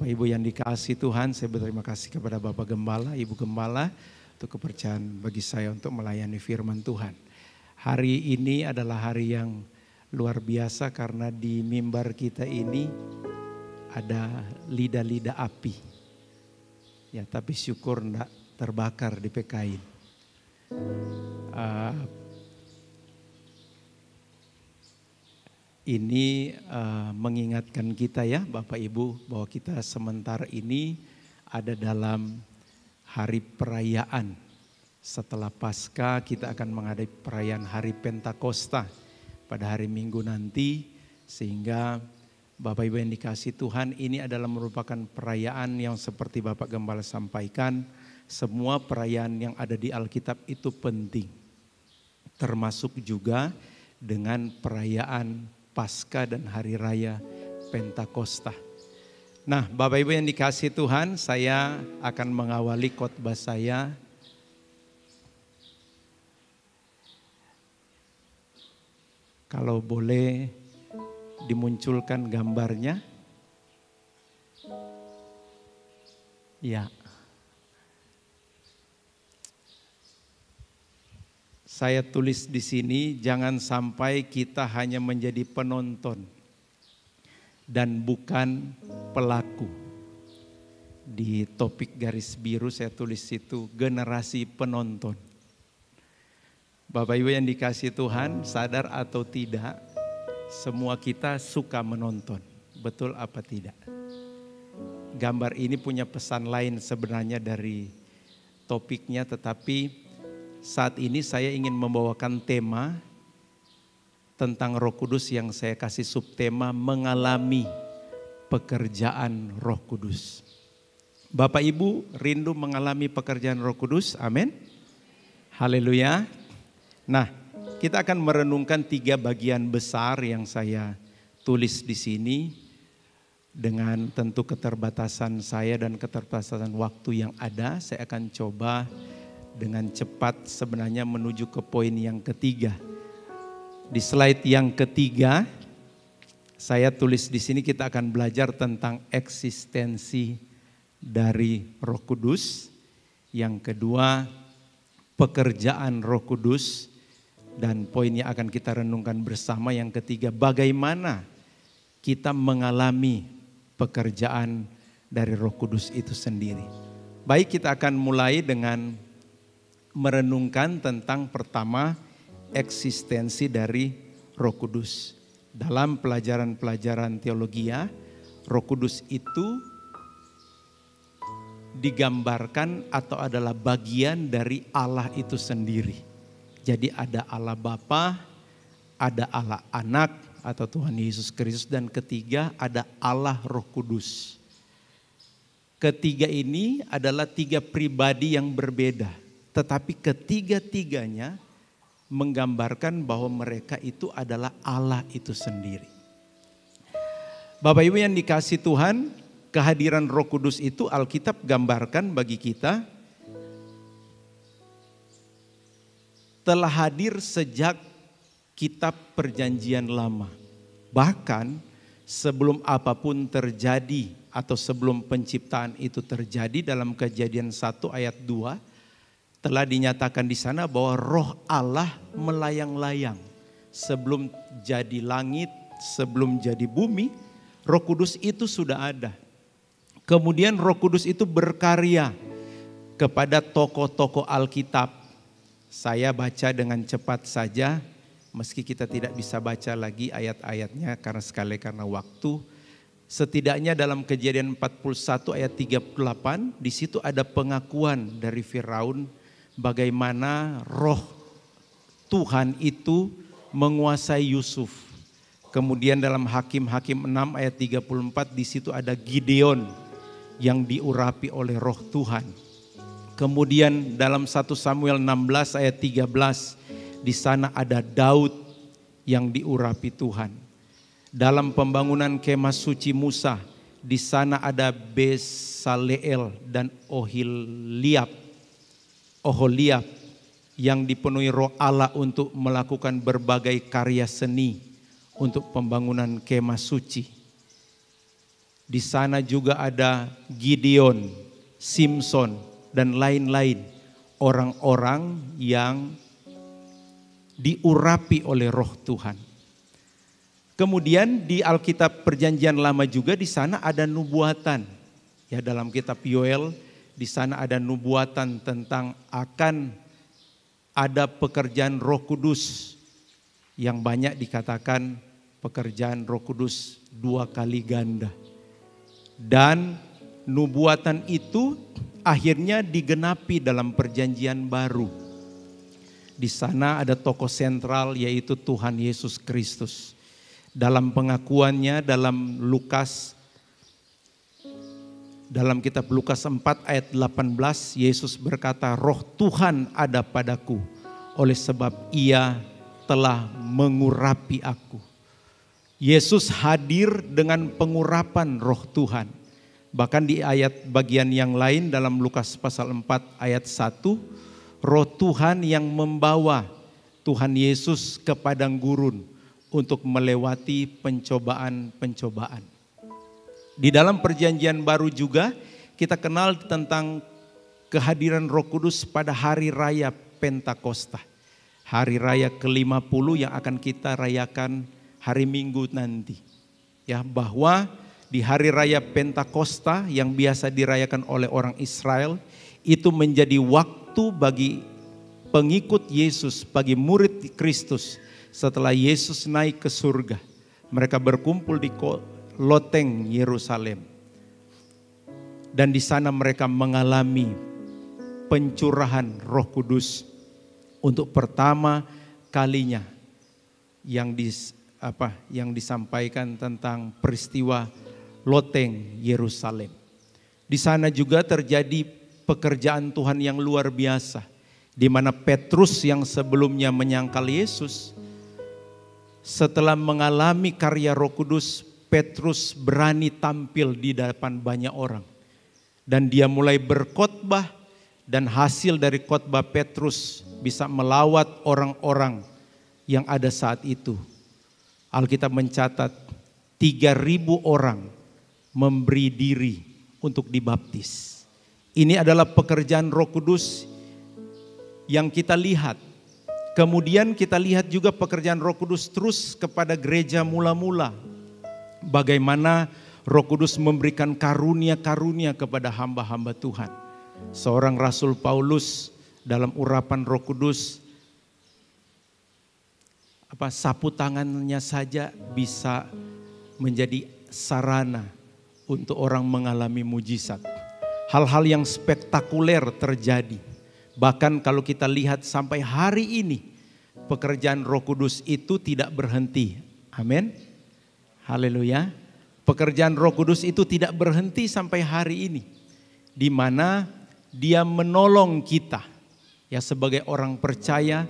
Bapak Ibu yang dikasihi Tuhan, saya berterima kasih kepada Bapak Gembala, Ibu Gembala untuk kepercayaan bagi saya untuk melayani firman Tuhan. Hari ini adalah hari yang luar biasa karena di mimbar kita ini ada lidah-lidah api. Ya, tapi syukur enggak terbakar di PKI. Ini mengingatkan kita ya Bapak Ibu bahwa kita sementara ini ada dalam hari perayaan. Setelah Paskah kita akan menghadapi perayaan hari Pentakosta pada hari Minggu nanti. Sehingga Bapak Ibu yang dikasihi Tuhan, ini adalah merupakan perayaan yang seperti Bapak Gembala sampaikan. Semua perayaan yang ada di Alkitab itu penting. Termasuk juga dengan perayaan Paskah dan Hari Raya Pentakosta. Nah, Bapak Ibu yang dikasihi Tuhan, saya akan mengawali khotbah saya. Kalau boleh dimunculkan gambarnya. Ya. Saya tulis di sini, jangan sampai kita hanya menjadi penonton dan bukan pelaku. Di topik garis biru saya tulis itu generasi penonton. Bapak Ibu yang dikasihi Tuhan, sadar atau tidak, semua kita suka menonton. Betul apa tidak? Gambar ini punya pesan lain sebenarnya dari topiknya, tetapi saat ini saya ingin membawakan tema tentang Roh Kudus yang saya kasih subtema mengalami pekerjaan Roh Kudus. Bapak Ibu rindu mengalami pekerjaan Roh Kudus? Amin. Haleluya. Nah, kita akan merenungkan 3 bagian besar yang saya tulis di sini dengan tentu keterbatasan saya dan keterbatasan waktu yang ada. Saya akan coba dengan cepat sebenarnya menuju ke poin yang ketiga. Di slide yang ketiga, saya tulis di sini kita akan belajar tentang eksistensi dari Roh Kudus. Yang kedua, pekerjaan Roh Kudus. Dan poin yang akan kita renungkan bersama yang ketiga, bagaimana kita mengalami pekerjaan dari Roh Kudus itu sendiri. Baik, kita akan mulai dengan merenungkan tentang pertama eksistensi dari Roh Kudus. Dalam pelajaran-pelajaran teologia, Roh Kudus itu digambarkan atau adalah bagian dari Allah itu sendiri. Jadi ada Allah Bapa, ada Allah Anak atau Tuhan Yesus Kristus, dan ketiga ada Allah Roh Kudus. Ketiga ini adalah 3 pribadi yang berbeda. Tetapi ketiga-tiganya menggambarkan bahwa mereka itu adalah Allah itu sendiri. Bapak Ibu yang dikasihi Tuhan, kehadiran Roh Kudus itu Alkitab gambarkan bagi kita telah hadir sejak kitab Perjanjian Lama. Bahkan sebelum apapun terjadi atau sebelum penciptaan itu terjadi, dalam Kejadian 1 ayat 2 telah dinyatakan di sana bahwa Roh Allah melayang-layang. Sebelum jadi langit, sebelum jadi bumi, Roh Kudus itu sudah ada. Kemudian Roh Kudus itu berkarya kepada tokoh-tokoh Alkitab. Saya baca dengan cepat saja, meski kita tidak bisa baca lagi ayat-ayatnya karena waktu. Setidaknya dalam Kejadian 41 ayat 38, di situ ada pengakuan dari Firaun bagaimana roh Tuhan itu menguasai Yusuf. Kemudian dalam Hakim-Hakim 6 ayat 34 di situ ada Gideon yang diurapi oleh roh Tuhan. Kemudian dalam 1 Samuel 16 ayat 13 di sana ada Daud yang diurapi Tuhan. Dalam pembangunan kemah suci Musa di sana ada Besaleel dan Oholiab yang dipenuhi Roh Allah untuk melakukan berbagai karya seni untuk pembangunan kemah suci. Di sana juga ada Gideon, Simpson, dan lain-lain. Orang-orang yang diurapi oleh Roh Tuhan. Kemudian di Alkitab Perjanjian Lama juga di sana ada nubuatan. Ya, dalam kitab Yoel di sana ada nubuatan tentang akan ada pekerjaan Roh Kudus yang banyak dikatakan pekerjaan Roh Kudus 2 kali ganda. Dan nubuatan itu akhirnya digenapi dalam Perjanjian Baru. Di sana ada tokoh sentral yaitu Tuhan Yesus Kristus. Dalam pengakuannya dalam kitab Lukas 4 ayat 18, Yesus berkata, "Roh Tuhan ada padaku, oleh sebab Ia telah mengurapi aku." Yesus hadir dengan pengurapan Roh Tuhan. Bahkan di ayat bagian yang lain dalam Lukas pasal 4 ayat 1, Roh Tuhan yang membawa Tuhan Yesus ke padang gurun untuk melewati pencobaan-pencobaan. Di dalam Perjanjian Baru juga kita kenal tentang kehadiran Roh Kudus pada hari raya Pentakosta. Hari raya ke-50 yang akan kita rayakan hari Minggu nanti. Ya, bahwa di hari raya Pentakosta yang biasa dirayakan oleh orang Israel itu menjadi waktu bagi pengikut Yesus, bagi murid Kristus setelah Yesus naik ke surga. Mereka berkumpul di loteng Yerusalem. Dan di sana mereka mengalami pencurahan Roh Kudus untuk pertama kalinya yang disampaikan tentang peristiwa loteng Yerusalem. Di sana juga terjadi pekerjaan Tuhan yang luar biasa, di mana Petrus yang sebelumnya menyangkal Yesus, setelah mengalami karya Roh Kudus, Petrus berani tampil di depan banyak orang. Dan dia mulai berkhotbah, dan hasil dari khotbah Petrus bisa melawat orang-orang yang ada saat itu. Alkitab mencatat 3.000 orang memberi diri untuk dibaptis. Ini adalah pekerjaan Roh Kudus yang kita lihat. Kemudian kita lihat juga pekerjaan Roh Kudus terus kepada gereja mula-mula. Bagaimana Roh Kudus memberikan karunia-karunia kepada hamba-hamba Tuhan. Seorang Rasul Paulus dalam urapan Roh Kudus, sapu tangannya saja bisa menjadi sarana untuk orang mengalami mujizat. Hal-hal yang spektakuler terjadi. Bahkan kalau kita lihat sampai hari ini, pekerjaan Roh Kudus itu tidak berhenti. Amin. Haleluya. Pekerjaan Roh Kudus itu tidak berhenti sampai hari ini. Di mana Dia menolong kita. Ya, sebagai orang percaya,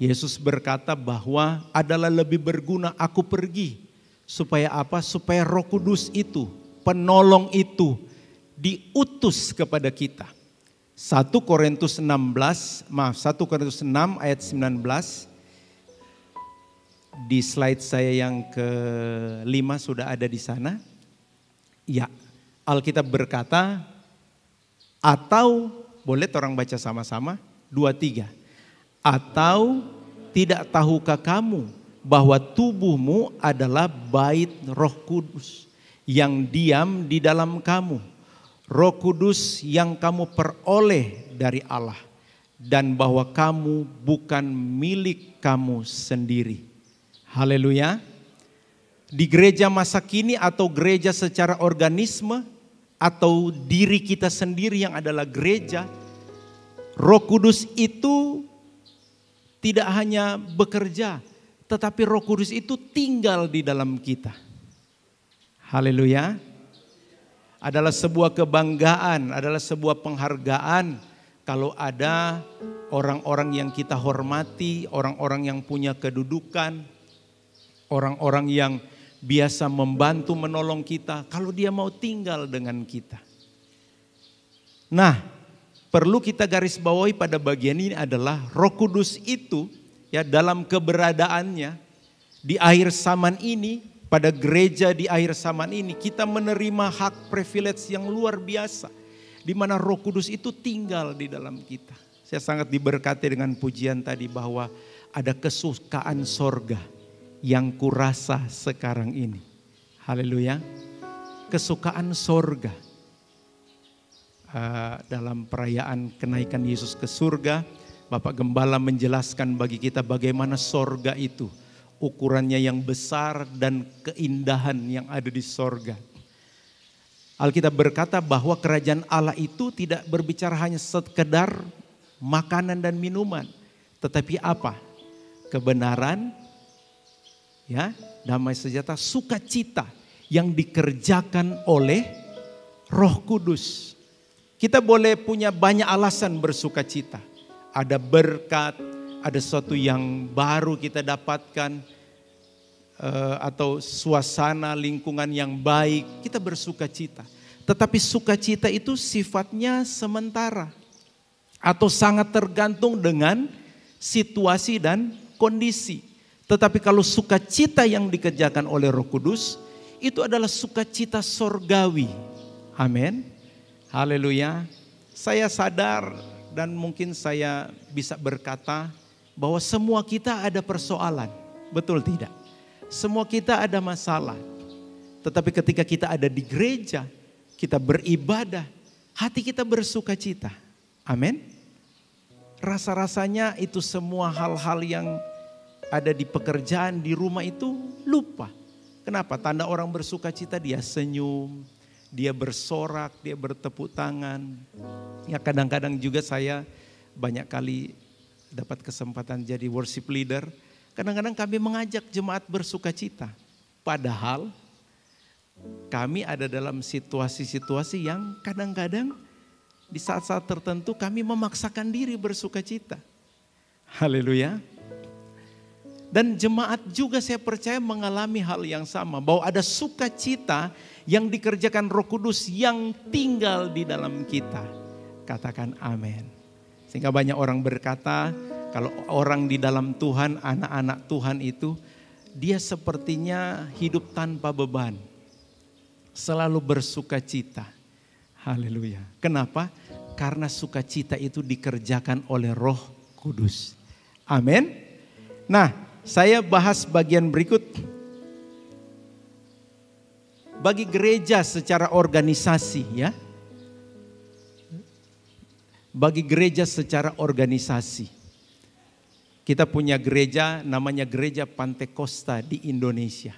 Yesus berkata bahwa adalah lebih berguna aku pergi. Supaya apa? Supaya Roh Kudus itu, penolong itu diutus kepada kita. 1 Korintus 6 ayat 19. Di slide saya yang ke-5 sudah ada di sana. Ya, Alkitab berkata, atau boleh orang baca sama-sama, 2-3. Atau tidak tahukah kamu bahwa tubuhmu adalah bait Roh Kudus yang diam di dalam kamu. Roh Kudus yang kamu peroleh dari Allah. Dan bahwa kamu bukan milik kamu sendiri. Haleluya. Di gereja masa kini atau gereja secara organisme atau diri kita sendiri yang adalah gereja, Roh Kudus itu tidak hanya bekerja, tetapi Roh Kudus itu tinggal di dalam kita. Haleluya. Adalah sebuah kebanggaan, adalah sebuah penghargaan kalau ada orang-orang yang kita hormati, orang-orang yang punya kedudukan, orang-orang yang biasa membantu menolong kita, kalau dia mau tinggal dengan kita. Nah, perlu kita garis bawahi pada bagian ini adalah Roh Kudus itu ya dalam keberadaannya di akhir zaman ini pada gereja di akhir zaman ini kita menerima hak privilege yang luar biasa, di mana Roh Kudus itu tinggal di dalam kita. Saya sangat diberkati dengan pujian tadi bahwa ada kesukaan sorga yang kurasa sekarang ini. Haleluya. Kesukaan sorga. Dalam perayaan kenaikan Yesus ke surga, Bapak Gembala menjelaskan bagi kita bagaimana sorga itu, ukurannya yang besar dan keindahan yang ada di sorga. Alkitab berkata bahwa kerajaan Allah itu tidak berbicara hanya sekedar makanan dan minuman, tetapi apa? Kebenaran, ya, damai sejahtera, sukacita yang dikerjakan oleh Roh Kudus. Kita boleh punya banyak alasan bersukacita. Ada berkat, ada sesuatu yang baru kita dapatkan, atau suasana lingkungan yang baik, kita bersukacita. Tetapi sukacita itu sifatnya sementara atau sangat tergantung dengan situasi dan kondisi. Tetapi kalau sukacita yang dikerjakan oleh Roh Kudus, itu adalah sukacita sorgawi. Amin. Haleluya. Saya sadar dan mungkin saya bisa berkata bahwa semua kita ada persoalan. Betul tidak? Semua kita ada masalah. Tetapi ketika kita ada di gereja, kita beribadah, hati kita bersukacita. Amin. Rasa-rasanya itu semua hal-hal yang ada di pekerjaan, di rumah itu lupa. Kenapa? Tanda orang bersukacita, dia senyum, dia bersorak, dia bertepuk tangan. Ya kadang-kadang juga saya banyak kali dapat kesempatan jadi worship leader. Kadang-kadang kami mengajak jemaat bersukacita. Padahal kami ada dalam situasi-situasi yang kadang-kadang di saat-saat tertentu kami memaksakan diri bersukacita. Haleluya. Dan jemaat juga saya percaya mengalami hal yang sama. Bahwa ada sukacita yang dikerjakan Roh Kudus yang tinggal di dalam kita. Katakan amin. Sehingga banyak orang berkata, kalau orang di dalam Tuhan, anak-anak Tuhan itu, dia sepertinya hidup tanpa beban. Selalu bersukacita. Haleluya. Kenapa? Karena sukacita itu dikerjakan oleh Roh Kudus. Amin. Nah, saya bahas bagian berikut. Bagi gereja secara organisasi, ya. Bagi gereja secara organisasi. Kita punya gereja namanya Gereja Pantekosta di Indonesia.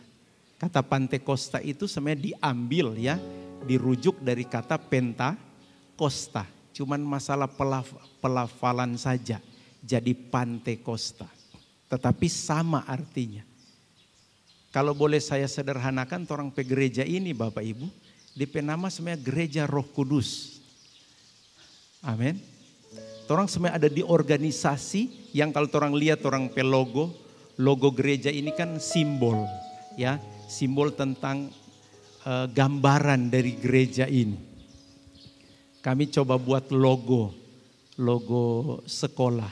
Kata Pantekosta itu sebenarnya diambil, ya, dirujuk dari kata Pentakosta. Cuman masalah pelafalan saja. Jadi Pantekosta. Tetapi sama artinya. Kalau boleh saya sederhanakan, orang pe gereja ini Bapak Ibu, DP nama sebenarnya Gereja Roh Kudus. Amin. Orang sebenarnya ada di organisasi yang kalau orang lihat orang pe logo gereja ini kan simbol, ya, simbol tentang gambaran dari gereja ini. Kami coba buat logo sekolah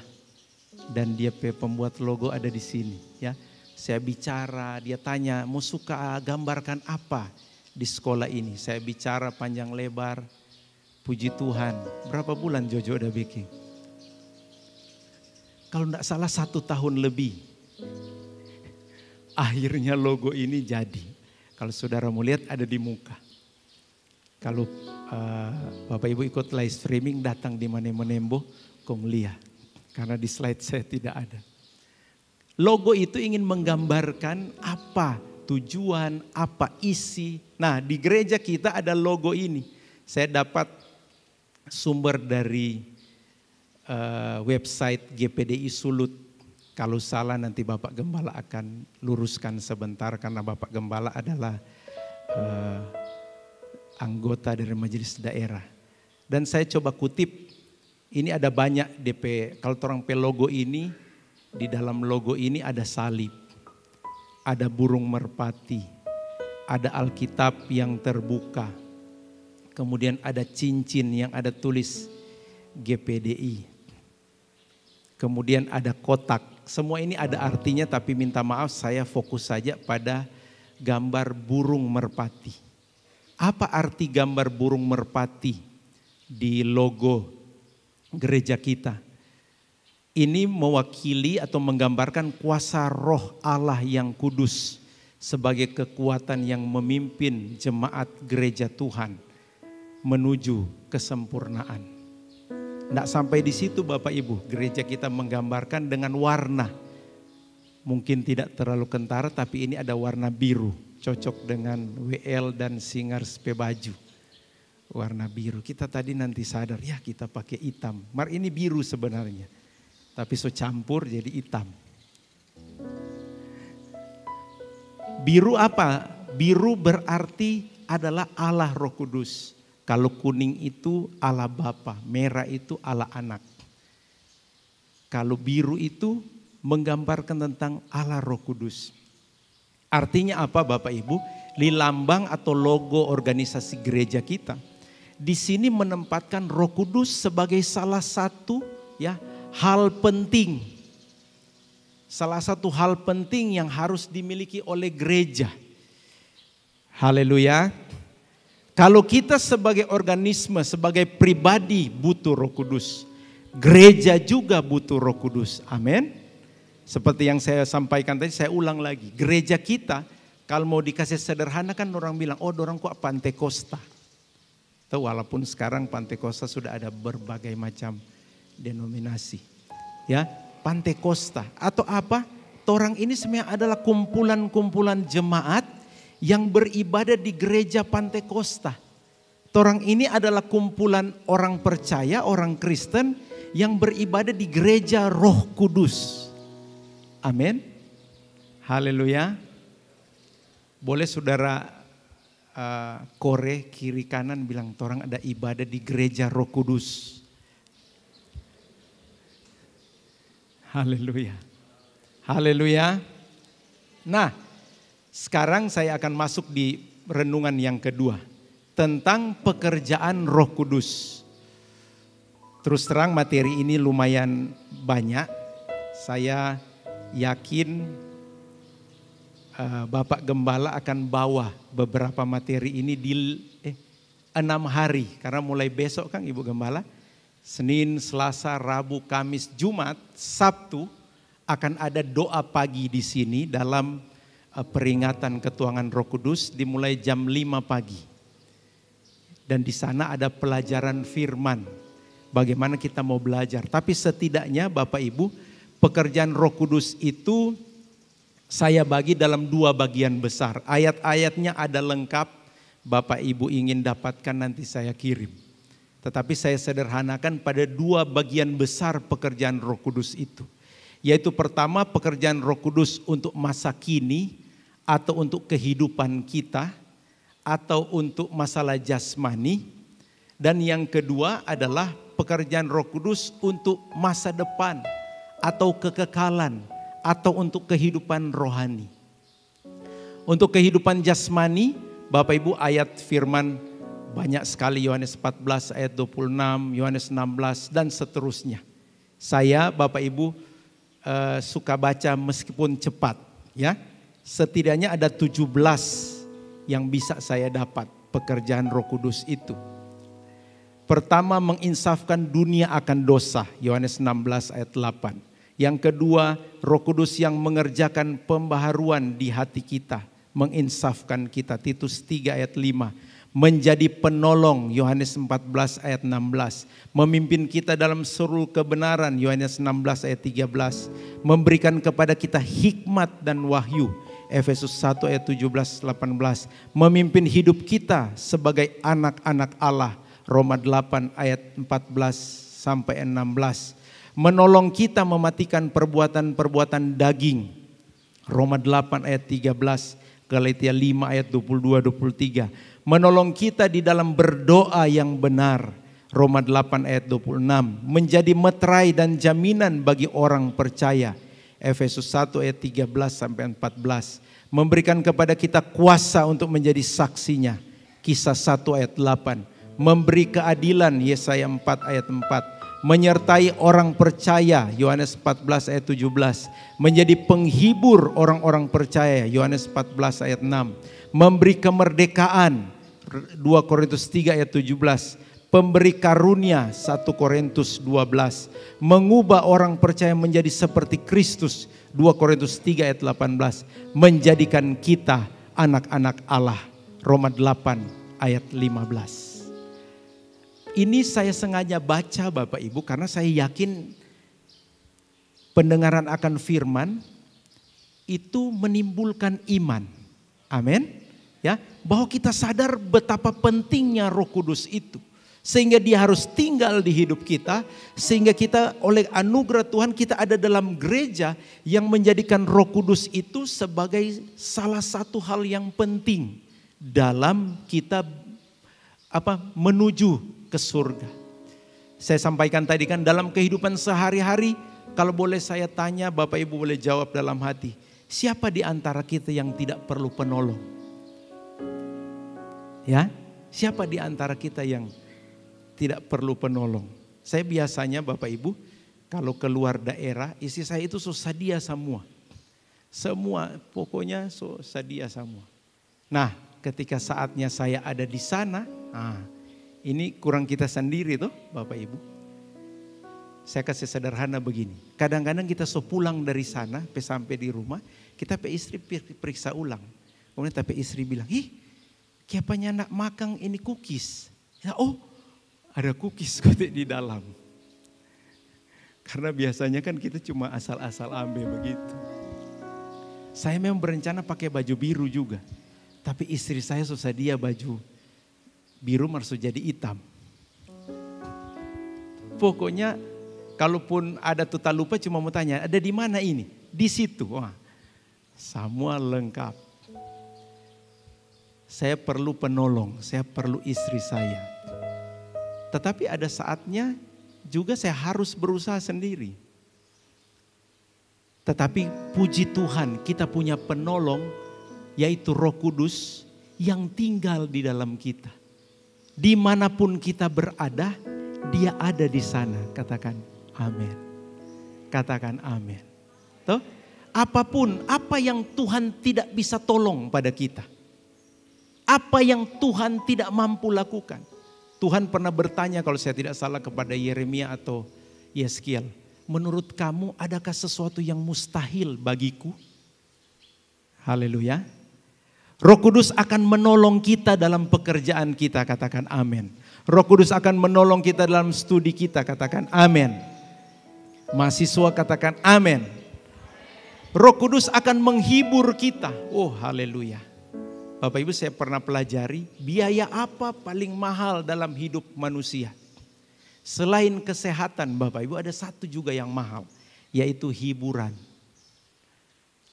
dan dia pe pembuat logo ada di sini, ya. Saya bicara, dia tanya mau suka gambarkan apa di sekolah ini. Saya bicara panjang lebar, puji Tuhan. Berapa bulan Jojo udah bikin? Kalau enggak salah 1 tahun lebih. Akhirnya logo ini jadi. Kalau saudara mau lihat ada di muka. Kalau Bapak Ibu ikut live streaming datang di Manemonembo, kong lihat. Karena di slide saya tidak ada. Logo itu ingin menggambarkan apa tujuan, apa isi. Nah, di gereja kita ada logo ini. Saya dapat sumber dari website GPDI Sulut. Kalau salah nanti Bapak Gembala akan luruskan sebentar karena Bapak Gembala adalah anggota dari majelis daerah. Dan saya coba kutip, ini ada banyak DP, kalau orang pe logo ini, di dalam logo ini ada salib, ada burung merpati, ada Alkitab yang terbuka, kemudian ada cincin yang ada tulis GPDI, kemudian ada kotak. Semua ini ada artinya tapi minta maaf saya fokus saja pada gambar burung merpati. Apa arti gambar burung merpati di logo gereja kita? Ini mewakili atau menggambarkan kuasa roh Allah yang kudus sebagai kekuatan yang memimpin jemaat gereja Tuhan menuju kesempurnaan. Tidak sampai di situ Bapak Ibu, gereja kita menggambarkan dengan warna. Mungkin tidak terlalu kentara tapi ini ada warna biru, cocok dengan WL dan Singers Baju. Warna biru, kita tadi nanti sadar ya kita pakai hitam. Mar ini biru sebenarnya. Tapi so campur jadi hitam. Biru apa? Biru berarti adalah Allah Roh Kudus. Kalau kuning itu Allah Bapa, merah itu Allah Anak. Kalau biru itu menggambarkan tentang Allah Roh Kudus. Artinya apa Bapak Ibu? Di lambang atau logo organisasi gereja kita. Di sini menempatkan Roh Kudus sebagai salah satu ya hal penting, salah satu hal penting yang harus dimiliki oleh gereja. Haleluya. Kalau kita sebagai organisme, sebagai pribadi butuh Roh Kudus, gereja juga butuh Roh Kudus. Amin. Seperti yang saya sampaikan tadi, saya ulang lagi. Gereja kita kalau mau dikasih sederhana kan orang bilang, oh dorang kok Pantekosta. Walaupun sekarang Pantekosta sudah ada berbagai macam denominasi, ya Pantekosta atau apa? Orang ini sebenarnya adalah kumpulan-kumpulan jemaat yang beribadah di gereja Pantekosta. Orang ini adalah kumpulan orang percaya, orang Kristen yang beribadah di gereja Roh Kudus. Amin. Haleluya. Boleh saudara kore kiri kanan bilang orang ada ibadah di gereja Roh Kudus. Haleluya. Haleluya. Nah, sekarang saya akan masuk di renungan yang kedua. Tentang pekerjaan Roh Kudus. Terus terang materi ini lumayan banyak. Saya yakin Bapak Gembala akan bawa beberapa materi ini di 6 hari. Karena mulai besok kan Ibu Gembala. Senin, Selasa, Rabu, Kamis, Jumat, Sabtu akan ada doa pagi di sini dalam peringatan ketuanan Roh Kudus dimulai jam 5 pagi. Dan di sana ada pelajaran firman. Bagaimana kita mau belajar. Tapi setidaknya Bapak Ibu, pekerjaan Roh Kudus itu saya bagi dalam 2 bagian besar. Ayat-ayatnya ada lengkap. Bapak Ibu ingin dapatkan nanti saya kirim. Tetapi saya sederhanakan pada 2 bagian besar pekerjaan Roh Kudus itu. Yaitu pertama pekerjaan Roh Kudus untuk masa kini atau untuk kehidupan kita atau untuk masalah jasmani. Dan yang kedua adalah pekerjaan Roh Kudus untuk masa depan atau kekekalan atau untuk kehidupan rohani. Untuk kehidupan jasmani, Bapak Ibu ayat firman banyak sekali, Yohanes 14 ayat 26, Yohanes 16 dan seterusnya. Saya Bapak Ibu suka baca meskipun cepat ya. Setidaknya ada 17 yang bisa saya dapat pekerjaan Roh Kudus itu. Pertama menginsafkan dunia akan dosa, Yohanes 16 ayat 8. Yang kedua Roh Kudus yang mengerjakan pembaharuan di hati kita, menginsafkan kita, Titus 3 ayat 5. Menjadi penolong, Yohanes 14 ayat 16. Memimpin kita dalam seluruh kebenaran, Yohanes 16 ayat 13. Memberikan kepada kita hikmat dan wahyu, Efesus 1 ayat 17-18. Memimpin hidup kita sebagai anak-anak Allah, Roma 8 ayat 14-16. Menolong kita mematikan perbuatan-perbuatan daging, Roma 8 ayat 13, Galatia 5 ayat 22-23. Menolong kita di dalam berdoa yang benar, Roma 8 ayat 26. Menjadi meterai dan jaminan bagi orang percaya, Efesus 1 ayat 13-14. Memberikan kepada kita kuasa untuk menjadi saksinya, Kisah 1 ayat 8. Memberi keadilan, Yesaya 4 ayat 4. menyertai orang percaya, Yohanes 14 ayat 17, menjadi penghibur orang-orang percaya, Yohanes 14 ayat 6, memberi kemerdekaan, 2 Korintus 3 ayat 17, pemberi karunia, 1 Korintus 12, mengubah orang percaya menjadi seperti Kristus, 2 Korintus 3 ayat 18, menjadikan kita anak-anak Allah, Roma 8 ayat 15. Ini saya sengaja baca Bapak Ibu karena saya yakin pendengaran akan firman itu menimbulkan iman. Amin. Ya, bahwa kita sadar betapa pentingnya Roh Kudus itu. Sehingga dia harus tinggal di hidup kita. Sehingga kita oleh anugerah Tuhan kita ada dalam gereja yang menjadikan Roh Kudus itu sebagai salah satu hal yang penting dalam kita menuju ke surga. Saya sampaikan tadi kan dalam kehidupan sehari-hari, kalau boleh saya tanya, Bapak Ibu boleh jawab dalam hati. Siapa di antara kita yang tidak perlu penolong? Ya, siapa di antara kita yang tidak perlu penolong? Saya biasanya Bapak Ibu, kalau keluar daerah, istri saya itu sedia semua. Semua, pokoknya sedia semua. Nah, ketika saatnya saya ada di sana, ini kurang kita sendiri tuh Bapak Ibu. Saya kasih sederhana begini. Kadang-kadang kita pulang dari sana, sampai di rumah, kita istri periksa ulang. Kemudian tapi istri bilang, kiapanya nak makan ini cookies. Ya, ada cookies di dalam. Karena biasanya kan kita cuma asal-asal ambil begitu. Saya memang berencana pakai baju biru juga. Tapi istri saya dia baju biru maksud jadi hitam. Pokoknya kalaupun ada tuta lupa cuma mau tanya, ada di mana ini? Di situ. Wah, semua lengkap. Saya perlu penolong, saya perlu istri saya. Tetapi ada saatnya juga saya harus berusaha sendiri. Tetapi puji Tuhan kita punya penolong yaitu Roh Kudus yang tinggal di dalam kita. Dimanapun kita berada, dia ada di sana. Katakan amin. Katakan amin. Tuh, apapun, apa yang Tuhan tidak bisa tolong pada kita. Apa yang Tuhan tidak mampu lakukan. Tuhan pernah bertanya kalau saya tidak salah kepada Yeremia atau Yeskiel. Menurut kamu adakah sesuatu yang mustahil bagiku? Haleluya. Roh Kudus akan menolong kita dalam pekerjaan kita, katakan amin. Roh Kudus akan menolong kita dalam studi kita, katakan amin. Mahasiswa katakan amin. Roh Kudus akan menghibur kita. Oh haleluya. Bapak Ibu saya pernah pelajari biaya apa paling mahal dalam hidup manusia. Selain kesehatan Bapak Ibu ada satu juga yang mahal. Yaitu hiburan.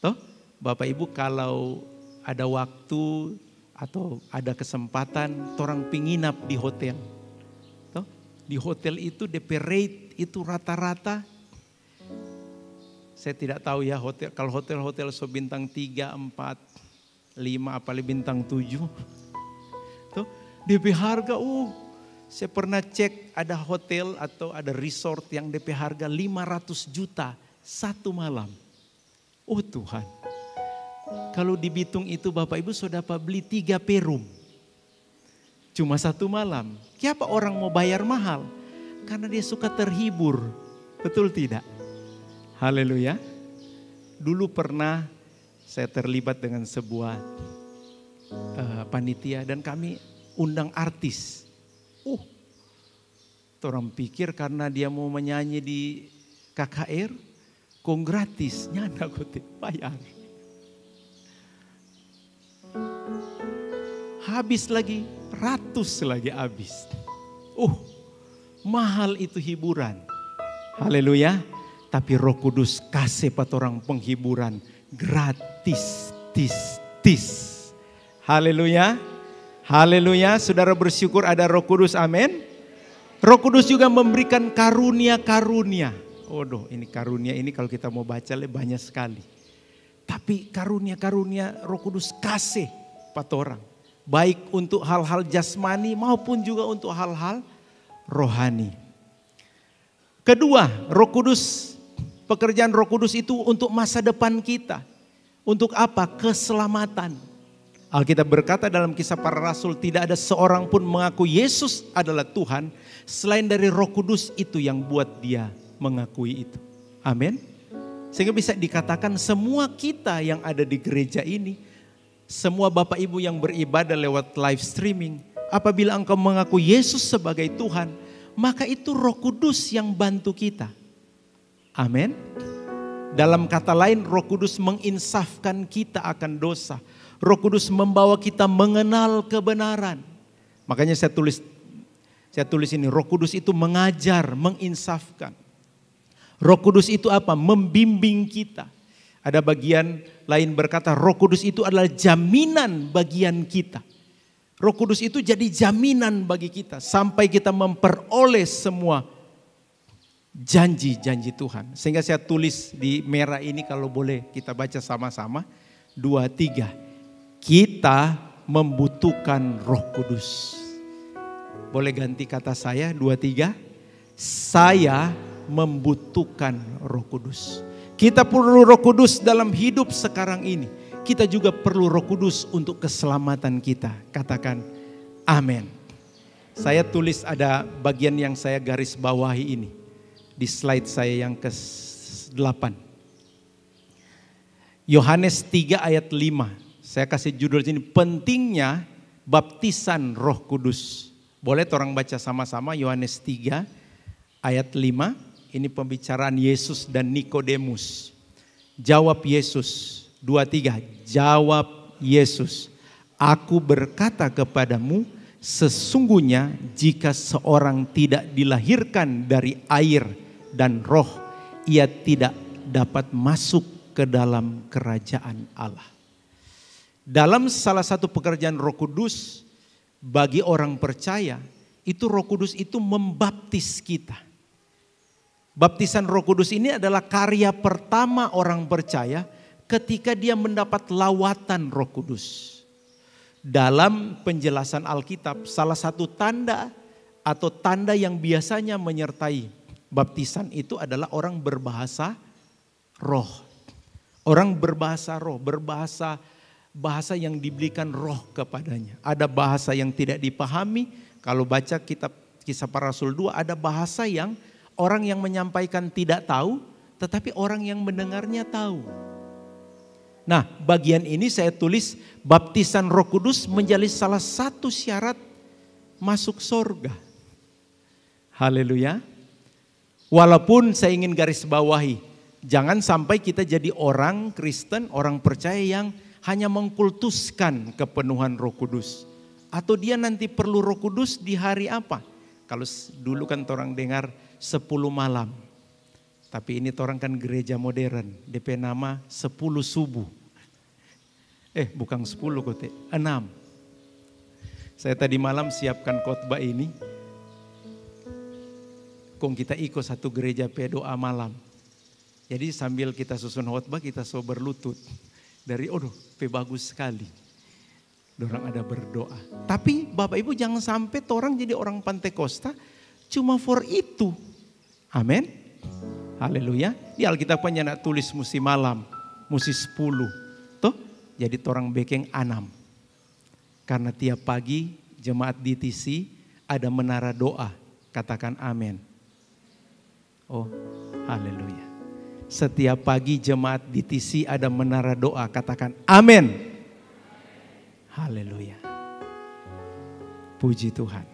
Toh Bapak Ibu kalau ada waktu atau ada kesempatan orang penginap di hotel. Toh, di hotel itu DP rate itu rata-rata. Saya tidak tahu ya hotel, kalau hotel-hotel bintang 3, 4, 5 apalagi bintang 7. Toh, DP harga saya pernah cek ada hotel atau ada resort yang DP harga 500 juta satu malam. Oh Tuhan. Kalau di Bitung itu Bapak Ibu sudah dapat beli 3 perum. Cuma satu malam. Kenapa orang mau bayar mahal? Karena dia suka terhibur. Betul tidak? Haleluya. Dulu pernah saya terlibat dengan sebuah panitia dan kami undang artis. Orang pikir karena dia mau menyanyi di KKR, kong gratis, nyana kutip bayar. Habis lagi, ratus lagi habis. Mahal itu hiburan. Haleluya. Tapi Roh Kudus kasih pada orang penghiburan gratis, tis. Haleluya. Haleluya. Saudara bersyukur ada Roh Kudus, amin. Roh Kudus juga memberikan karunia-karunia. Ini karunia ini kalau kita mau baca banyak sekali. Tapi karunia-karunia Roh Kudus kasih pada orang. Baik untuk hal-hal jasmani maupun juga untuk hal-hal rohani. Kedua, Roh Kudus, pekerjaan Roh Kudus itu untuk masa depan kita. Untuk apa? Keselamatan. Alkitab berkata dalam Kisah Para Rasul, tidak ada seorang pun mengaku Yesus adalah Tuhan selain dari Roh Kudus itu yang buat dia mengakui itu. Amin. Sehingga bisa dikatakan semua kita yang ada di gereja ini, semua Bapak Ibu yang beribadah lewat live streaming, apabila engkau mengaku Yesus sebagai Tuhan, maka itu Roh Kudus yang bantu kita. Amin. Dalam kata lain, Roh Kudus menginsafkan kita akan dosa. Roh Kudus membawa kita mengenal kebenaran. Makanya saya tulis ini, Roh Kudus itu mengajar, menginsafkan. Roh Kudus itu apa? Membimbing kita. Ada bagian lain berkata, Roh Kudus itu adalah jaminan bagian kita. Roh Kudus itu jadi jaminan bagi kita sampai kita memperoleh semua janji-janji Tuhan. Sehingga saya tulis di merah ini, kalau boleh kita baca sama-sama. 2, 3. Kita membutuhkan Roh Kudus. Boleh ganti kata saya, 2, 3. Saya membutuhkan Roh Kudus. Kita perlu Roh Kudus dalam hidup sekarang ini. Kita juga perlu Roh Kudus untuk keselamatan kita. Katakan amin. Saya tulis, ada bagian yang saya garis bawahi ini di slide saya yang ke-8. Yohanes 3 ayat 5. Saya kasih judul sini, pentingnya baptisan Roh Kudus. Boleh orang baca sama-sama Yohanes 3 ayat 5. Ini pembicaraan Yesus dan Nikodemus. Jawab Yesus, 2, 3. Jawab Yesus, aku berkata kepadamu, sesungguhnya jika seorang tidak dilahirkan dari air dan roh, ia tidak dapat masuk ke dalam kerajaan Allah. Dalam salah satu pekerjaan Roh Kudus bagi orang percaya, itu Roh Kudus itu membaptis kita. Baptisan Roh Kudus ini adalah karya pertama orang percaya ketika dia mendapat lawatan Roh Kudus. Dalam penjelasan Alkitab, salah satu tanda atau tanda yang biasanya menyertai baptisan itu adalah orang berbahasa roh. Orang berbahasa roh, bahasa yang diberikan roh kepadanya. Ada bahasa yang tidak dipahami. Kalau baca kitab Kisah Para Rasul 2, ada bahasa yang orang yang menyampaikan tidak tahu, tetapi orang yang mendengarnya tahu. Nah, bagian ini saya tulis, baptisan Roh Kudus menjadi salah satu syarat masuk surga. Haleluya. Walaupun saya ingin garis bawahi, jangan sampai kita jadi orang Kristen, orang percaya yang hanya mengkultuskan kepenuhan Roh Kudus. Atau dia nanti perlu Roh Kudus di hari apa? Kalau dulu kan orang dengar 10 malam. Tapi ini orang kan gereja modern, DP nama 10 subuh. Bukan 10 kote, 6. Saya tadi malam siapkan khotbah ini. Kong kita ikut satu gereja doa malam. Jadi sambil kita susun khotbah, kita so berlutut. Dari bagus sekali. Dorang ada berdoa. Tapi Bapak Ibu jangan sampai orang jadi orang Pantekosta cuma for itu. Amin. Haleluya. Di Alkitab kan nak tulis musim malam, musim 10. Toh, jadi orang bekeng 6. Karena tiap pagi jemaat DTC ada menara doa. Katakan amin. Oh, haleluya. Setiap pagi jemaat DTC ada menara doa. Katakan amin. Haleluya. Puji Tuhan.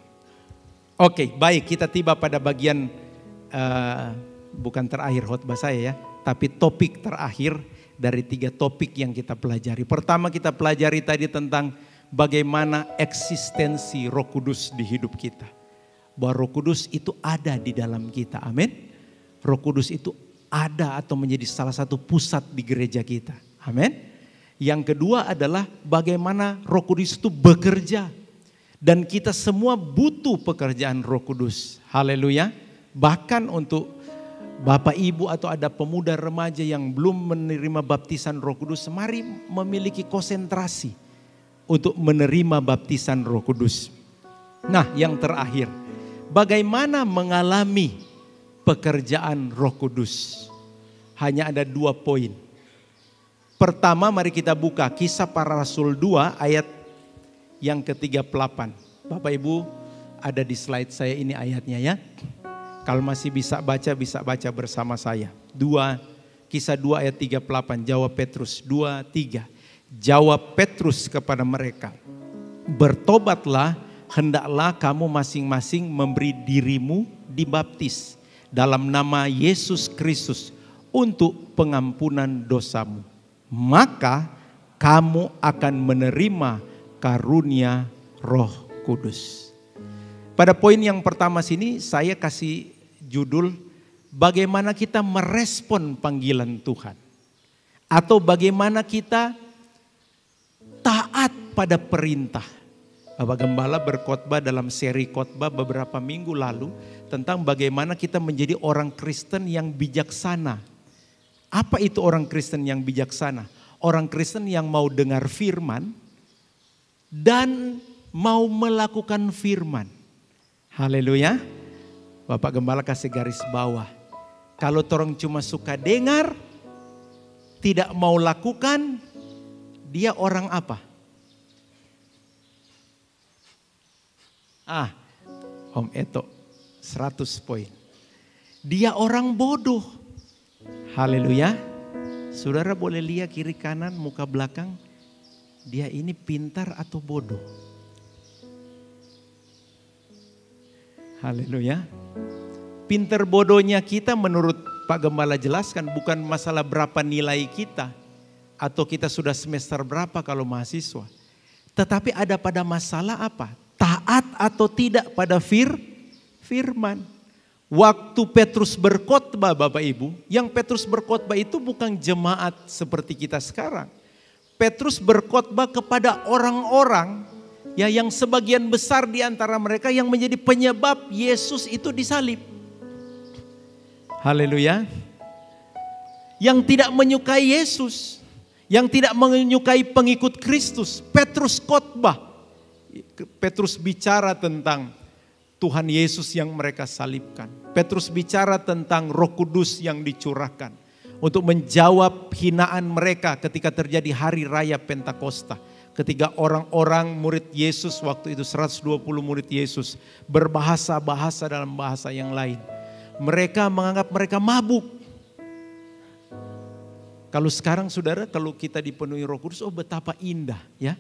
Oke, baik, kita tiba pada bagian bukan terakhir khotbah saya ya, tapi topik terakhir dari 3 topik yang kita pelajari. Pertama kita pelajari tadi tentang bagaimana eksistensi Roh Kudus di hidup kita. Bahwa Roh Kudus itu ada di dalam kita, amin. Roh Kudus itu ada atau menjadi salah satu pusat di gereja kita, amin. Yang kedua adalah bagaimana Roh Kudus itu bekerja. Dan kita semua butuh pekerjaan Roh Kudus. Haleluya. Bahkan untuk Bapak Ibu atau ada pemuda remaja yang belum menerima baptisan Roh Kudus, mari memiliki konsentrasi untuk menerima baptisan Roh Kudus. Nah, yang terakhir, bagaimana mengalami pekerjaan Roh Kudus. Hanya ada 2 poin. Pertama, mari kita buka Kisah Para Rasul 2 ayat yang ke-38. Bapak Ibu ada di slide saya ini ayatnya ya. Kalau masih bisa baca bersama saya. Kisah 2 ayat 38, jawab Petrus 2:3. Jawab Petrus kepada mereka, bertobatlah, hendaklah kamu masing-masing memberi dirimu dibaptis dalam nama Yesus Kristus untuk pengampunan dosamu. Maka kamu akan menerima karunia Roh Kudus. Pada poin yang pertama sini saya kasih judul, bagaimana kita merespon panggilan Tuhan. Atau bagaimana kita taat pada perintah. Bapak Gembala berkhotbah dalam seri khotbah beberapa minggu lalu tentang bagaimana kita menjadi orang Kristen yang bijaksana. Apa itu orang Kristen yang bijaksana? Orang Kristen yang mau dengar firman dan mau melakukan firman. Haleluya. Bapak Gembala kasih garis bawah. Kalau orang cuma suka dengar, tidak mau lakukan, dia orang apa? Om Eto 100 poin. Dia orang bodoh. Haleluya. Saudara boleh lihat kiri kanan muka belakang. Dia ini pintar atau bodoh? Haleluya. Pintar bodohnya kita menurut Pak Gembala jelaskan bukan masalah berapa nilai kita. Atau kita sudah semester berapa kalau mahasiswa. Tetapi ada pada masalah apa? Taat atau tidak pada firman. Waktu Petrus berkhotbah Bapak Ibu, yang Petrus berkhotbah itu bukan jemaat seperti kita sekarang. Petrus berkhotbah kepada orang-orang ya yang sebagian besar di antara mereka yang menjadi penyebab Yesus itu disalib. Haleluya. Yang tidak menyukai Yesus, yang tidak menyukai pengikut Kristus, Petrus khotbah. Petrus bicara tentang Tuhan Yesus yang mereka salibkan. Petrus bicara tentang Roh Kudus yang dicurahkan untuk menjawab hinaan mereka ketika terjadi hari raya Pentakosta. Ketika orang-orang murid Yesus waktu itu 120 murid Yesus berbahasa-bahasa dalam bahasa yang lain. Mereka menganggap mereka mabuk. Kalau sekarang saudara, kalau kita dipenuhi Roh Kudus, oh betapa indah ya.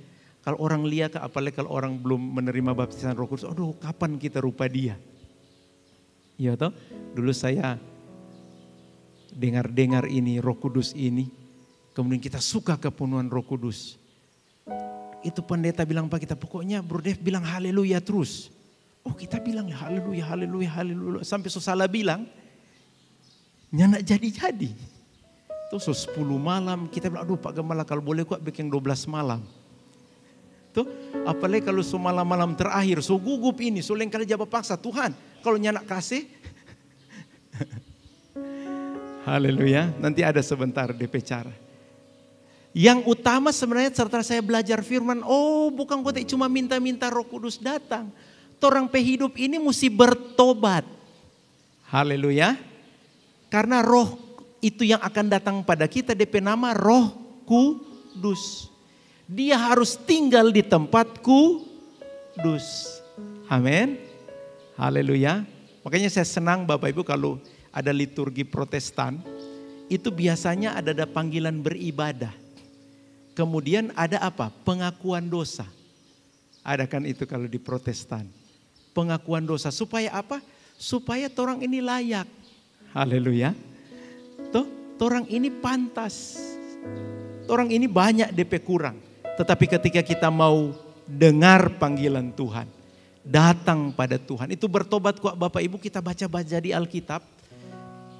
Kalau orang lihat, apalagi kalau orang belum menerima baptisan Roh Kudus, aduh kapan kita rupa dia. Ya toh, dulu saya dengar ini Roh Kudus ini, kemudian kita suka kepenuhan Roh Kudus. Itu pendeta bilang Pak kita, pokoknya Bro Dev bilang haleluya terus. Oh kita bilang haleluya, haleluya, haleluya. Sampai salah bilang, nyanak jadi-jadi. Terus 10 malam kita bilang, aduh Pak Gembala kalau boleh kok bikin 12 malam. Tuh, apalagi kalau malam-malam terakhir, so gugup ini, so lain kali jawab paksa, Tuhan kalau nyanak kasih. Haleluya, nanti ada sebentar DP cara. Yang utama sebenarnya setelah saya belajar firman, oh bukan kok cuma minta-minta Roh Kudus datang. Orang pehidup ini mesti bertobat. Haleluya. Karena roh itu yang akan datang pada kita, DP nama Roh Kudus. Dia harus tinggal di tempat kudus. Amin. Haleluya. Makanya saya senang Bapak Ibu kalau ada liturgi Protestan, itu biasanya ada panggilan beribadah. Kemudian ada apa? Pengakuan dosa. Ada kan itu kalau di Protestan. Pengakuan dosa. Supaya apa? Supaya orang ini layak. Haleluya. Tuh, orang ini pantas. Orang ini banyak DP kurang. Tetapi ketika kita mau dengar panggilan Tuhan, datang pada Tuhan, itu bertobat kok Bapak Ibu kita baca-baca di Alkitab,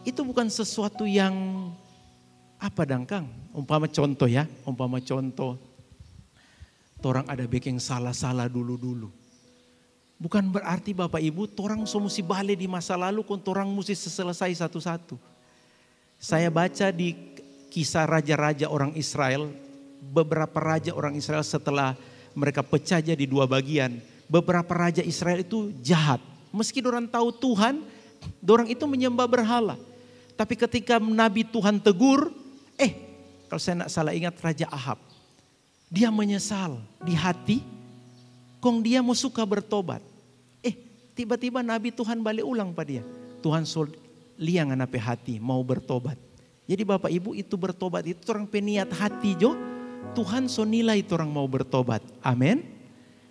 itu bukan sesuatu yang apa dangkang. Umpama contoh ya, orang ada bikin salah-salah dulu-dulu. Bukan berarti Bapak Ibu, orang mesti balik di masa lalu, orang mesti selesai satu-satu. Saya baca di kisah raja-raja orang Israel, beberapa raja orang Israel setelah mereka pecah jadi 2 bagian. Beberapa raja Israel itu jahat. Meski orang tahu Tuhan, Dorang itu menyembah berhala. Tapi ketika Nabi Tuhan tegur, kalau saya tidak salah ingat Raja Ahab. Dia menyesal di hati, kong dia mau suka bertobat. Tiba-tiba Nabi Tuhan balik ulang pada dia. Tuhan liang anape hati mau bertobat. Jadi Bapak Ibu itu bertobat itu orang peniat hati jo. Tuhan so nilai orang mau bertobat. Amin.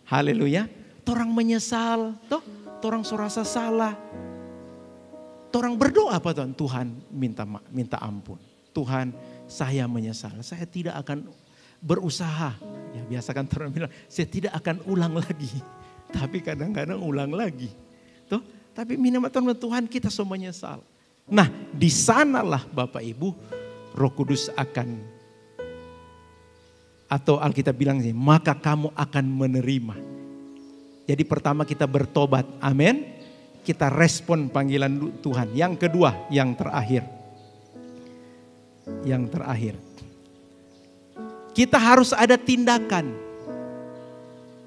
Haleluya. Orang menyesal, toh, orang so rasa salah. Orang berdoa apa Tuhan? Tuhan minta ampun. Tuhan, saya menyesal. Saya tidak akan berusaha. Ya biasa kan orang bilang, saya tidak akan ulang lagi. Tapi kadang-kadang ulang lagi. Tuh, tapi minta Tuhan kita so menyesal. Nah, di sanalah Bapak Ibu Roh Kudus akan, atau Alkitab bilang sih, maka kamu akan menerima. Jadi pertama kita bertobat, amin. Kita respon panggilan Tuhan. Yang kedua, yang terakhir. Yang terakhir. Kita harus ada tindakan.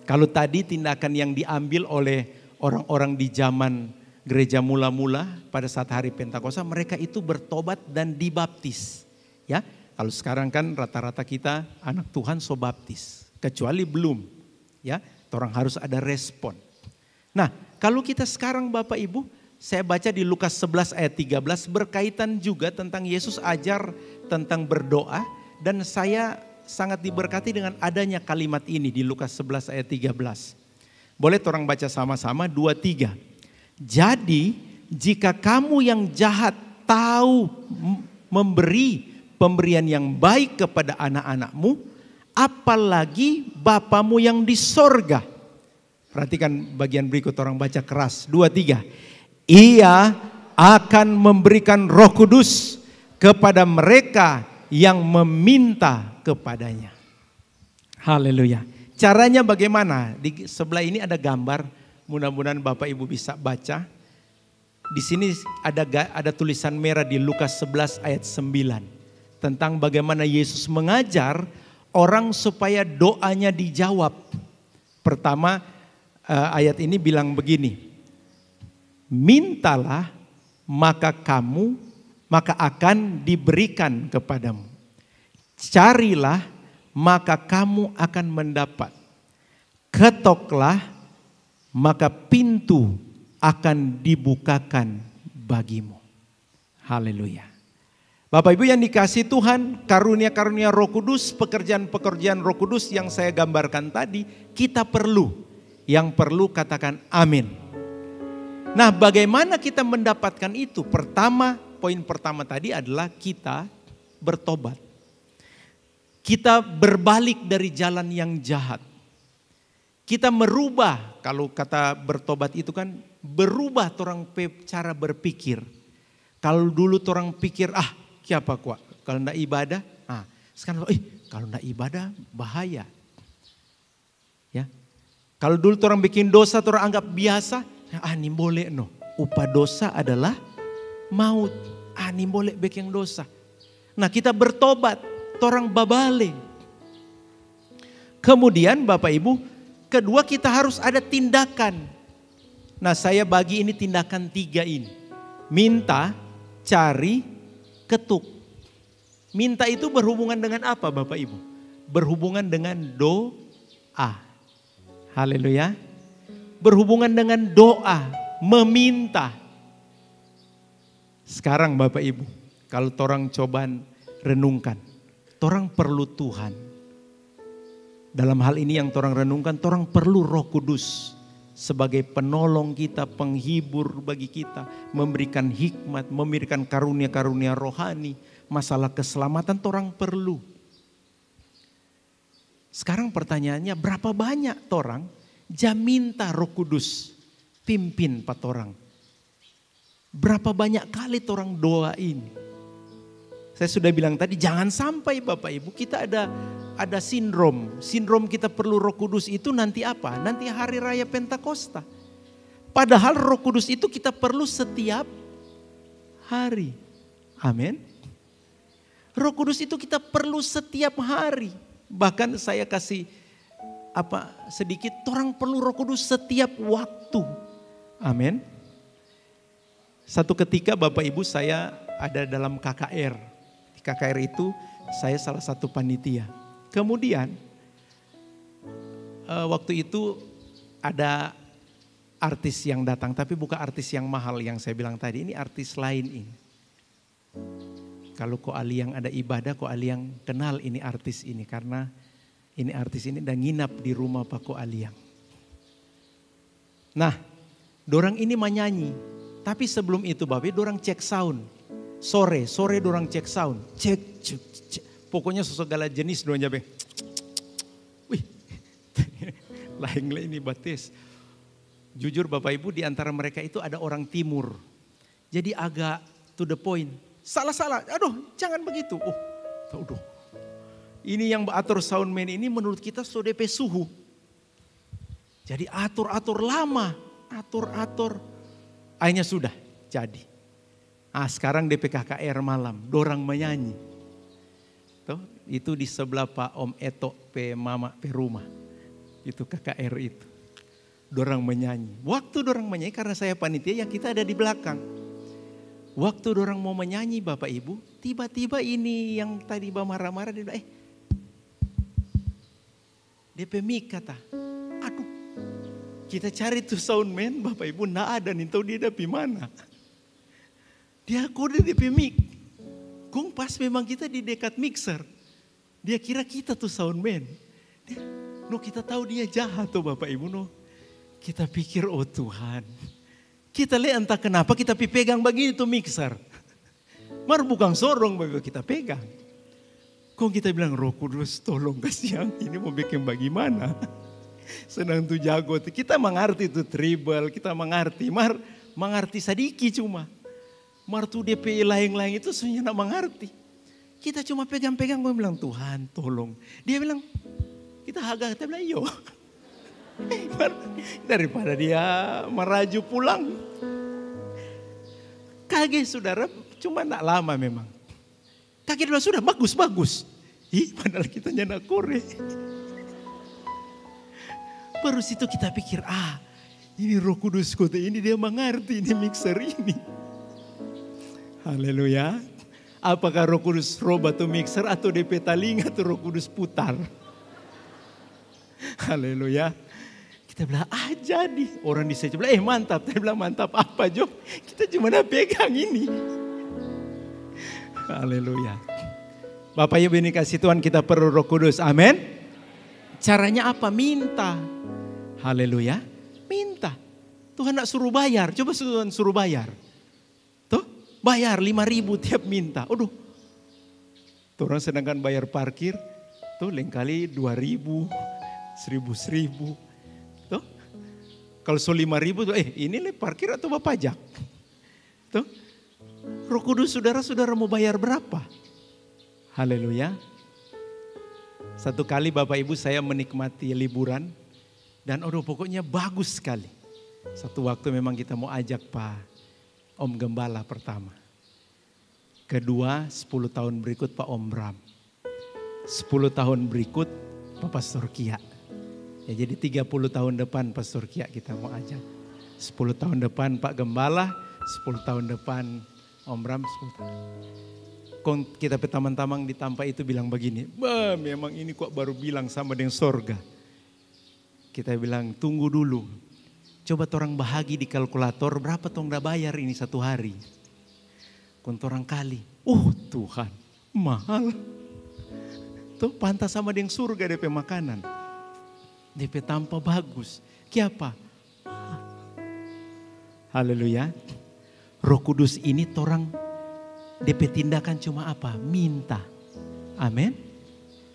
Kalau tadi tindakan yang diambil oleh orang-orang di zaman gereja mula-mula pada saat hari Pentakosta, mereka itu bertobat dan dibaptis. Ya, kalau sekarang kan rata-rata kita anak Tuhan so baptis, kecuali belum. Ya, orang harus ada respon. Nah, kalau kita sekarang Bapak Ibu, saya baca di Lukas 11 ayat 13 berkaitan juga tentang Yesus ajar tentang berdoa, dan saya sangat diberkati dengan adanya kalimat ini di Lukas 11 ayat 13. Boleh orang baca sama-sama 2-3. Jadi jika kamu yang jahat tahu memberi pemberian yang baik kepada anak-anakmu, apalagi Bapamu yang di sorga. Perhatikan bagian berikut, orang baca keras. 2-3. Ia akan memberikan Roh Kudus kepada mereka yang meminta kepadanya. Haleluya. Caranya bagaimana? Di sebelah ini ada gambar. Mudah-mudahan Bapak Ibu bisa baca. Di sini ada tulisan merah di Lukas 11 ayat 9. Tentang bagaimana Yesus mengajar orang supaya doanya dijawab. Pertama ayat ini bilang begini. Mintalah maka akan diberikan kepadamu. Carilah maka kamu akan mendapat. Ketoklah maka pintu akan dibukakan bagimu. Haleluya. Bapak Ibu yang dikasihi Tuhan, karunia-karunia Roh Kudus, pekerjaan-pekerjaan Roh Kudus yang saya gambarkan tadi, kita perlu. Yang perlu katakan amin. Nah, bagaimana kita mendapatkan itu? Poin pertama tadi adalah kita bertobat. Kita berbalik dari jalan yang jahat. Kita merubah, kalau kata bertobat itu kan berubah orang cara berpikir. Kalau dulu orang pikir, siapa kuat kalau enggak ibadah? Sekarang kalau enggak ibadah bahaya. Ya. Kalau dulu orang bikin dosa orang anggap biasa, ini boleh no. Upah dosa adalah maut. Ini boleh bikin dosa. Nah, kita bertobat, orang babale. Kemudian Bapak Ibu, kedua kita harus ada tindakan. Nah, saya bagi ini tindakan 3 ini. Minta, cari, ketuk. Minta itu berhubungan dengan apa Bapak Ibu? Berhubungan dengan doa. Haleluya. Berhubungan dengan doa, meminta. Sekarang Bapak Ibu, kalau orang coba renungkan, orang perlu Tuhan. Dalam hal ini yang orang renungkan, orang perlu Roh Kudus sebagai penolong kita, penghibur bagi kita, memberikan hikmat, memberikan karunia-karunia rohani, masalah keselamatan orang perlu. Sekarang pertanyaannya, berapa banyak orang minta Roh Kudus pimpin orang? Berapa banyak kali orang doa ini? Saya sudah bilang tadi, jangan sampai Bapak Ibu kita ada sindrom. Sindrom kita perlu Roh Kudus itu nanti apa? Nanti hari raya Pentakosta. Padahal Roh Kudus itu kita perlu setiap hari. Amin. Roh Kudus itu kita perlu setiap hari. Bahkan saya kasih sedikit, orang perlu Roh Kudus setiap waktu. Amin. Satu ketika Bapak Ibu saya ada dalam KKR. Di KKR itu saya salah satu panitia. Kemudian waktu itu ada artis yang datang, tapi bukan artis yang mahal yang saya bilang tadi. Ini artis lain ini. Kalau Ko Ali yang ada ibadah, Ko Ali yang kenal ini artis ini. Karena ini artis ini udah nginap di rumah Pak Ko Ali yang. Nah, dorang ini menyanyi. Tapi sebelum itu Bapak, dorang cek sound. Sore dorang cek sound. Cek. Pokoknya segala jenis dorang jabe. Wih, lain ini batis. Jujur Bapak Ibu, di antara mereka itu ada orang timur. Jadi agak to the point. Salah. Aduh, jangan begitu. Aduh. Ini yang atur soundman ini menurut kita so DP suhu. Jadi atur lama. Atur. Akhirnya sudah jadi. Sekarang DP KKR malam, dorang menyanyi. Tuh, itu di sebelah Pak Om Eto pe mama pe rumah. Itu KKR itu. Dorang menyanyi. Waktu dorang menyanyi, karena saya panitia, yang kita ada di belakang. Waktu dorang mau menyanyi Bapak Ibu, tiba-tiba ini yang tadi marah-marah, dia bilang, DP mic kata, aduh, kita cari tuh soundman Bapak Ibu, nggak ada nih, tahu dia dari mana. Dia kode DP mic. Kung pas memang kita di dekat mixer, dia kira kita tuh soundman. Kita tahu dia jahat tuh Bapak Ibu Kita pikir, oh Tuhan. Kita lihat entah kenapa kita pegang begini tuh mixer. Mar bukan sorong Bapak kita pegang. Kok kita bilang Roh Kudus tolong kasih yang ini mau bikin bagaimana. Senang tuh jago. Kita mengerti tuh tribal, kita mengerti. Mengerti sedikit cuma. Tuh DP lain-lain itu sebenarnya nak mengerti. Kita cuma pegang-pegang, gue bilang Tuhan tolong. Dia bilang kita harga, kita bilang yo. Daripada dia meraju pulang. Kaget saudara, cuma nak lama memang. Kaget sudah bagus. Padahal kita nyana kore. Baru situ kita pikir, ini Roh Kudus kota ini dia mengerti ini mixer ini. Haleluya. Apakah Roh Kudus roba tuh mixer atau DP talinga tuh Roh Kudus putar. Haleluya. Kita bilang jadi. Orang di sana bilang mantap. Saya bilang mantap apa Jo? Kita cuma pegang ini. Haleluya. Bapak Ibu ini kasih Tuhan kita perlu Roh Kudus. Amin. Caranya apa? Minta. Haleluya. Minta. Tuhan nak suruh bayar. Coba Tuhan suruh bayar. Tuh bayar 5.000 tiap minta. Aduh. Tuh orang sedangkan bayar parkir. Tuh lain kali 2.000. 1.000. Tuh. Kalau so 5.000 tuh ini parkir atau pajak. Tuh. Roh Kudus saudara-saudara mau bayar berapa? Haleluya. Satu kali Bapak Ibu saya menikmati liburan. Dan pokoknya bagus sekali. Satu waktu memang kita mau ajak Pak Om Gembala pertama. Kedua 10 tahun berikut Pak Om Bram. 10 tahun berikut Pak Pastor Kia. Ya, jadi 30 tahun depan Pastor Kia kita mau ajak. 10 tahun depan Pak Gembala. 10 tahun depan Om Bram. 10 tahun. Kita petamang-tamang di Tampa itu bilang begini. Memang ini kok baru bilang sama dengan sorga. Kita bilang tunggu dulu. Coba orang bahagi di kalkulator berapa tong dah bayar ini satu hari. Orang kali. Tuhan mahal. Tuh pantas sama dengan surga DP makanan. DP Tampa bagus. Kiapa? Haleluya. Roh Kudus ini orang DP tindakan cuma apa? Minta. Amin.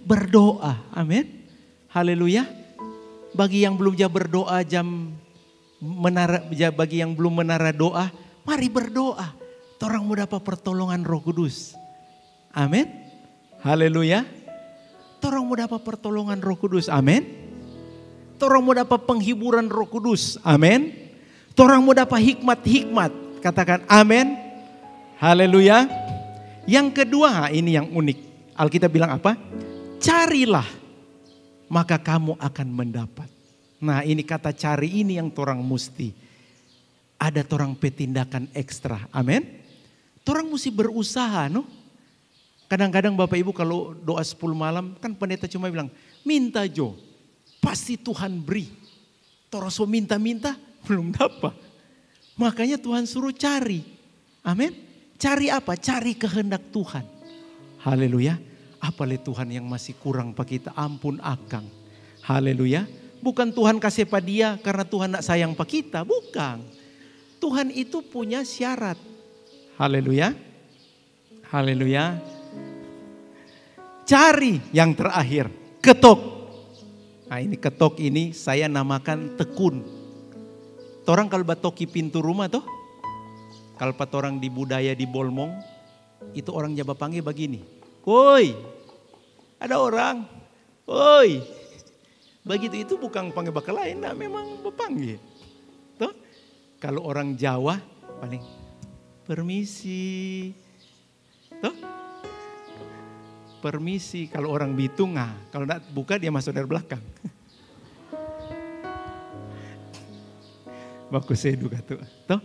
Berdoa. Amin. Haleluya. Bagi yang belum berdoa bagi yang belum menara doa, mari berdoa. Orang mau dapat pertolongan Roh Kudus. Amin. Haleluya. Orang mau dapat pertolongan Roh Kudus. Amin. Orang mau dapat penghiburan Roh Kudus. Amin. Orang mau dapat hikmat-hikmat. Katakan amin. Haleluya. Yang kedua, ini yang unik. Alkitab bilang apa? Carilah. Maka kamu akan mendapat. Nah ini kata cari ini yang orang mesti. ada torang petindakan ekstra. Amin. Torang mesti berusaha, no? Kadang-kadang Bapak Ibu kalau doa 10 malam, kan pendeta cuma bilang, minta Jo, pasti Tuhan beri. Toroso minta-minta, belum dapat. Makanya Tuhan suruh cari. Amin. Cari apa? Cari kehendak Tuhan. Haleluya. Apalagi Tuhan yang masih kurang pak kita, ampun akang. Haleluya. Bukan Tuhan kasih pada dia karena Tuhan nak sayang pak kita, bukan. Tuhan itu punya syarat. Haleluya. Haleluya. Cari yang terakhir, ketok. Nah ini ketok ini saya namakan tekun. Torang kalau batoki pintu rumah toh, kalau pat orang di budaya di Bolmong, itu orang Jawa panggil begini. Woi, ada orang. Woi, begitu itu bukan panggil bakal lain, nah memang berpanggil. Toh, kalau orang Jawa paling permisi. Toh, permisi. Kalau orang Bitung, nah, kalau tidak buka dia masuk dari belakang. Bagus sedu kata. Toh,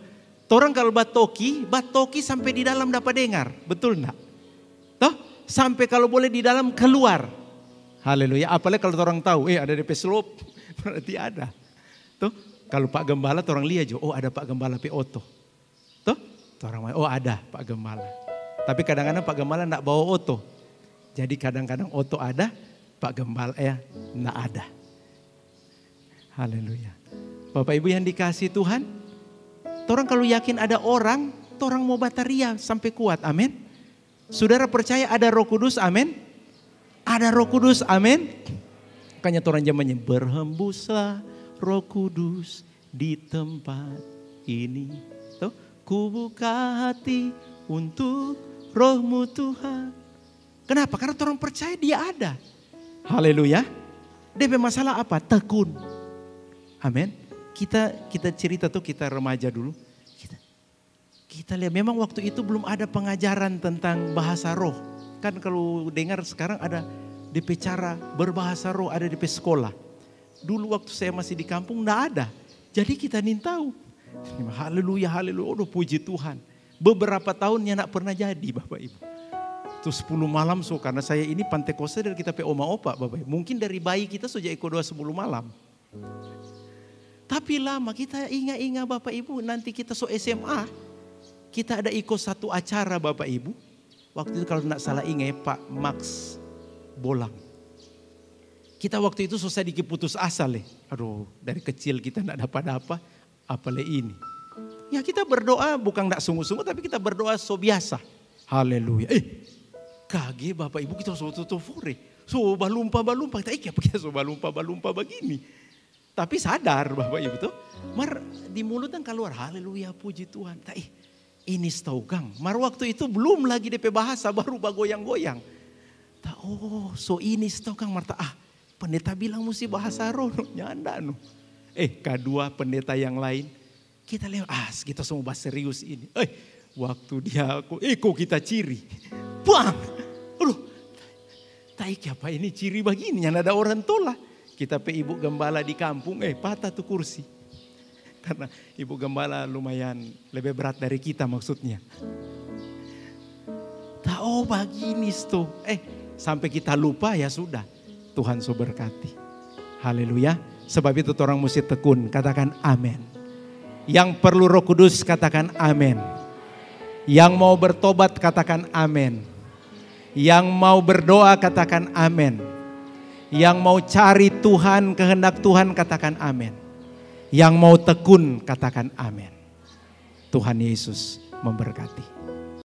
orang kalau batoki sampai di dalam dapat dengar, betul enggak? Toh, sampai kalau boleh di dalam keluar. Haleluya. Apalagi kalau orang tahu, ada DP slop, berarti ada. Toh, kalau Pak Gembala orang lihat jo, oh ada Pak Gembala P Oto. Toh, orang oh ada Pak Gembala. Tapi kadang-kadang Pak Gembala enggak bawa oto. Jadi kadang-kadang oto ada, Pak Gembala enggak ada. Haleluya. Bapak Ibu yang dikasih Tuhan, orang kalau yakin ada orang mau bataria sampai kuat, amin. Saudara percaya ada Roh Kudus, amin. Ada Roh Kudus, amin. Makanya orang zamannya berhembuslah Roh Kudus di tempat ini. Tuh, ku buka hati untuk Rohmu Tuhan. Kenapa? Karena orang percaya dia ada. Haleluya. DP masalah apa? Tekun. Amin. Kita cerita tuh kita remaja dulu. Kita lihat memang waktu itu belum ada pengajaran tentang bahasa roh. Kan kalau dengar sekarang ada DP cara berbahasa roh, ada DP sekolah. Dulu waktu saya masih di kampung enggak ada. Jadi kita ingin tahu. Haleluya, haleluya. Oh puji Tuhan. Beberapa tahunnya enggak pernah jadi Bapak Ibu. Terus 10 malam karena saya ini Pantekosta dari kita pe oma opa Bapak Ibu. Mungkin dari bayi kita sudah ikut doa 10 malam. Tapi lama kita ingat-ingat Bapak Ibu, nanti kita SMA, kita ada ikut satu acara Bapak Ibu. Waktu itu kalau tidak salah ingat Pak Max Bolang. Kita waktu itu susah dikit putus asa leh. Aduh dari kecil kita tidak dapat apa, apalagi ini. Ya kita berdoa bukan tidak sungguh-sungguh tapi kita berdoa so biasa. Haleluya. Kaget Bapak Ibu kita so tutup fore. So balumpa-balumpa. Kita so balumpa-balumpa begini. Tapi sadar Bapak Ibu tuh, di mulut kan keluar haleluya puji Tuhan. Ini setahu Kang, waktu itu belum lagi DP bahasa baru bagoyang-goyang. So ini setahu Kang Marta, pendeta bilang mesti bahasa roh, nyanda no. Kedua pendeta yang lain, kita lihat kita semua bahas serius ini. Waktu dia kok kita ciri. Bang, aduh, apa ini ciri begini, yang ada orang tolak. Kita pe ibu gembala di kampung, patah tuh kursi. Karena ibu gembala lumayan lebih berat dari kita maksudnya. Begini tuh. Sampai kita lupa ya sudah. Tuhan so berkati. Haleluya. Sebab itu orang mesti tekun. Katakan amin. Yang perlu Roh Kudus katakan amin. Yang mau bertobat katakan amin. Yang mau berdoa katakan amin. Yang mau cari Tuhan, kehendak Tuhan katakan amin. Yang mau tekun katakan amin. Tuhan Yesus memberkati.